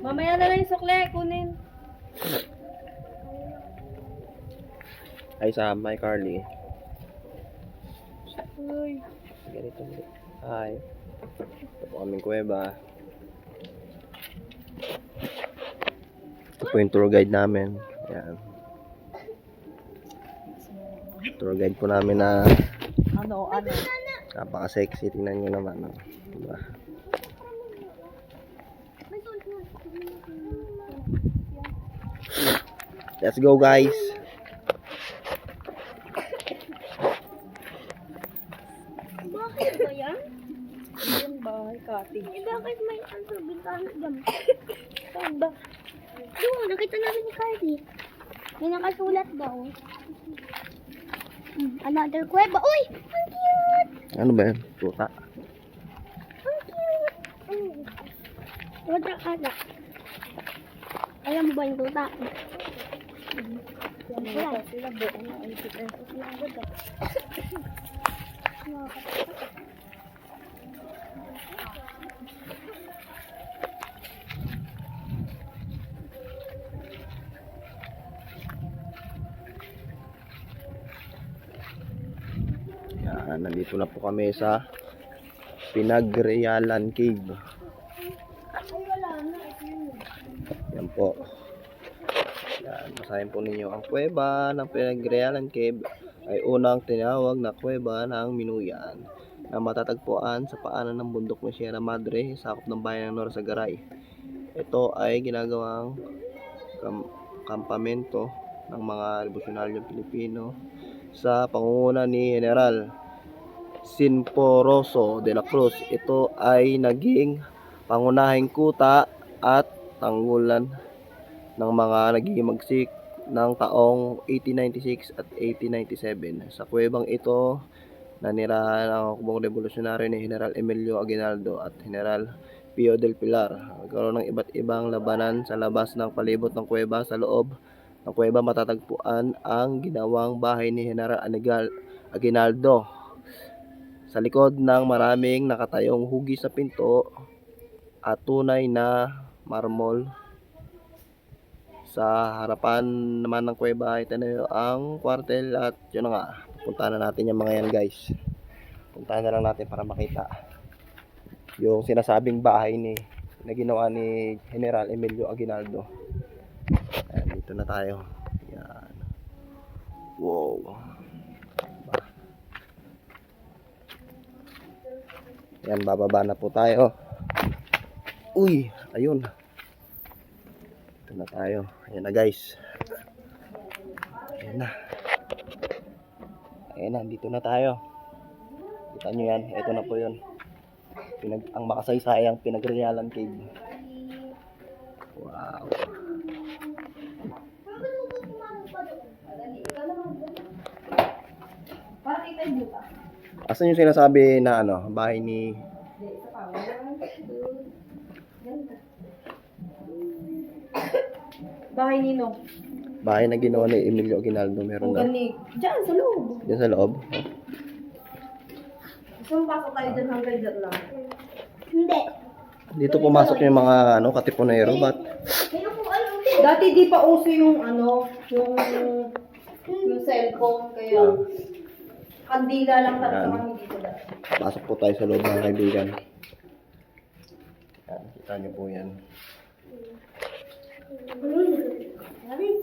Mamaya na lang yung sukle, kunin. Ay sa my Carly. Uy. Ganito. Hi. Ito po aming kuweba. Ito po yung tour guide namin. Ayan. Tour guide po namin na Ano? napaka-sexy. Tingnan nyo naman. No? Diba? Let's go, guys. Bakit ba yan? Yan ba? Cottage. Bakit may bintana dyan? Saan ba? Doon, nakita namin ni Carly. May nakasulat daw. Another kuweba. Uy! Ang cute! Ano ba yan? Tuta. Ang cute! Tuta ala. Alam mo ba yung tuta? Yan pala. Sila ba? Ano? Ay, sila agad ah. Yan, nandito na po kami sa Pinagrealan Cave. Ay, wala na. Yan po. Yan, basahin po ninyo. Ang kuweba ng Pinagrealan Cave ay unang tinawag na kuweba ng Minuyan na matatagpuan sa paanan ng bundok ng Sierra Madre, sakop ng bayan ng Norsagaray. Ito ay ginagawang kampamento ng mga revolusyonaryo Pilipino sa pangunguna ni General Sinforoso de la Cruz. Ito ay naging pangunahing kuta at tanggulan ng mga nagigimagsik ng taong 1896 at 1897. Sa kuwebang ito, nanirahan ang hukbong revolusyonaryo ni General Emilio Aguinaldo at General Pio del Pilar. Nagkaroon ng iba't ibang labanan sa labas ng palibot ng kuweba. Sa loob ng kuweba matatagpuan ang ginawang bahay ni General Aguinaldo. Sa likod ng maraming nakatayong hugis sa pinto at tunay na marmol. Sa harapan naman ng kuweba ay tanayo ang kwartel at yun na nga. Puntahan na natin yung mga yan, guys. Puntahan na lang natin para makita yung sinasabing bahay na ginawa ni General Emilio Aguinaldo. Ayan, dito na tayo. Yan. Wow. Yan, bababa na po tayo. Uy, ayun. Dito na tayo. Ayan na, guys. Ayan na. Ayan na, dito na tayo. Kita nyo yan. Ito na po yun. Ang makasaysayang Pinagrealan Cave. Wow. Para kita yung buta. Asan yung sinasabi na ano, bahay ni Bahay nino. bahay na ginawa ni Emilio Aguinaldo, meron Ang na. ganig. Diyan, sa loob. Diyan sa loob. Gusto mo pasok tayo dyan hanggang dyan lang. Hindi. Dito pumasok yung mga ano, katipunero, ba't? May ako alam. Dati di pa uso yung ano, yung cellphone, kaya kandila lang talaga Yan. kami dito dati. Pasok po tayo sa loob, mga kaibigan. Yan, kita nyo po yan.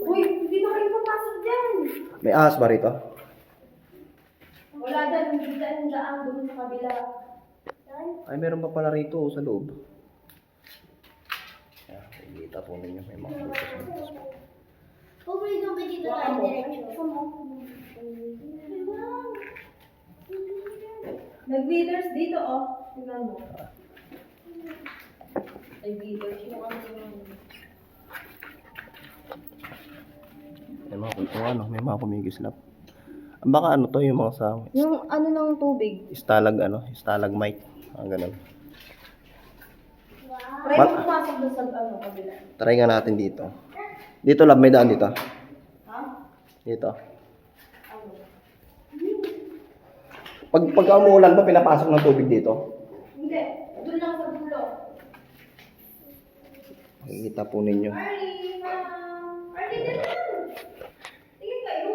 Uy, hindi na kayo papasok dyan. May ahas ba rito? Wala dyan, hindi dyan yung daan doon sa kabila. Ay, meron pa pala rito sa loob. Yan, ikita po ninyo, may mga butas. Pupulit mo ba dito tayo diretso? Nag-withers dito, oh. Tingnan mo. Ay, withers. Yung ano yung... May mga kumikislap. Baka ano to, yung mga sa Yung ano ng tubig. stalagmite. Ang ganun. Try mo pumasok doon sa ano, kabila. Try nga natin dito. Dito lab, may daan dito. Ha? Dito. Pag umuulan ba, pinapasok ng tubig dito? Hindi. Doon lang sa dulo. Nakikita po ninyo. Arlie, Arlie, dali. Tingin kayo.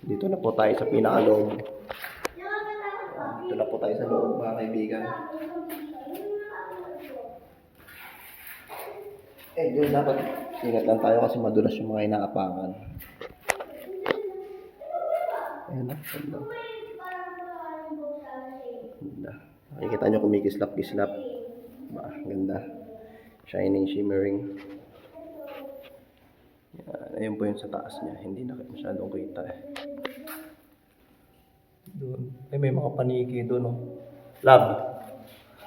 Dito na po tayo sa pinakaloob. Dito na po tayo sa loob, mga kaibigan. Doon dapat ingat lang tayo kasi madulas yung mga inaapakan. Ayan na, ganda. Ganda. Nakikita nyo kumikislap-kislap. Ganda. Shining, shimmering. Ayun po yung sa taas niya. Hindi na masyadong kita eh. Doon. Ay, may mga paniki doon, oh. Lab.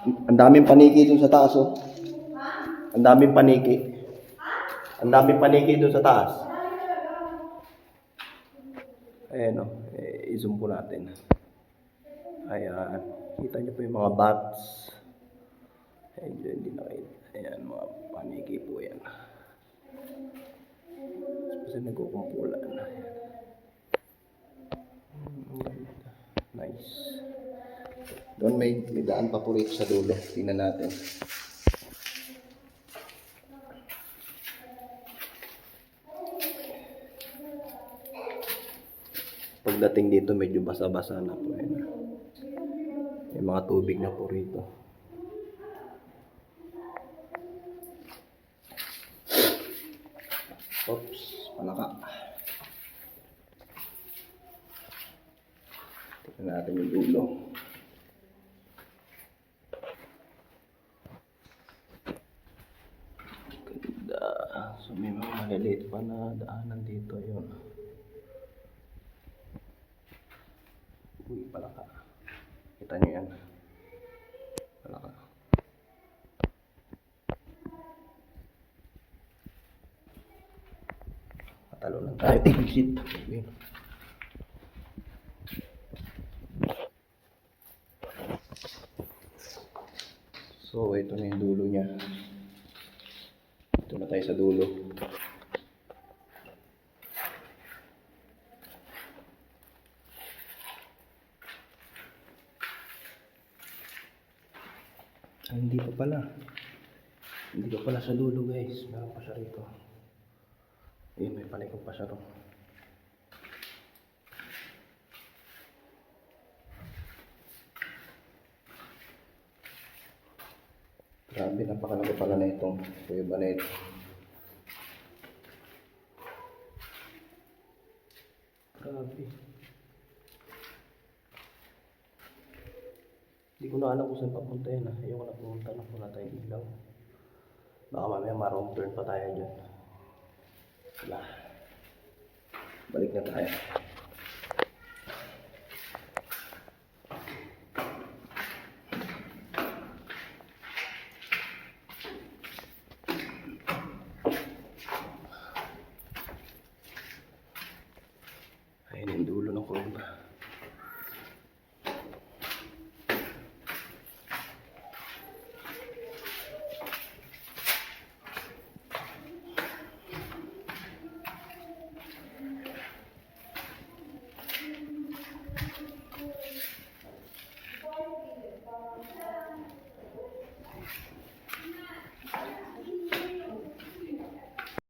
Ang daming paniki doon sa taas, oh. Ang daming paniki. Ang daming paniki doon sa taas. Ayan, oh. I-zoom po natin. Ayan. Kita niyo po yung mga bats. Ayan, hindi na kayo. Ayan, mga paniki po yan. Kasi nagkukumpulan. Nice. Doon may daan pa po rito sa dulo. Tingnan natin. Pagdating dito medyo basa-basa na po. Ayan. May mga tubig na po rito. Oops, palaka. Tignan natin yung dulo. Ganda. So may mga maliliit pa na daanan dito. Yun. Uy, palaka. Kita nyo yan. Palaka. Matalo lang tayo. Shit. Yun. So, ito na yung dulo niya. Ito na tayo sa dulo. Hindi pa pala. Hindi pa pala sa dulo, guys. Meron pa siya rito. Ayun, may palikot pa siya ron. Grabe, napakalaki pala na itong kuweba na ito. Grabe. Hindi ko na alam kung saan papunta yan. Ayoko na pumunta na muna tayong ilaw. Baka mamaya ma-wrong turn pa tayo dyan. Wala. Balik na tayo. Ayun yung dulo ng kuweba.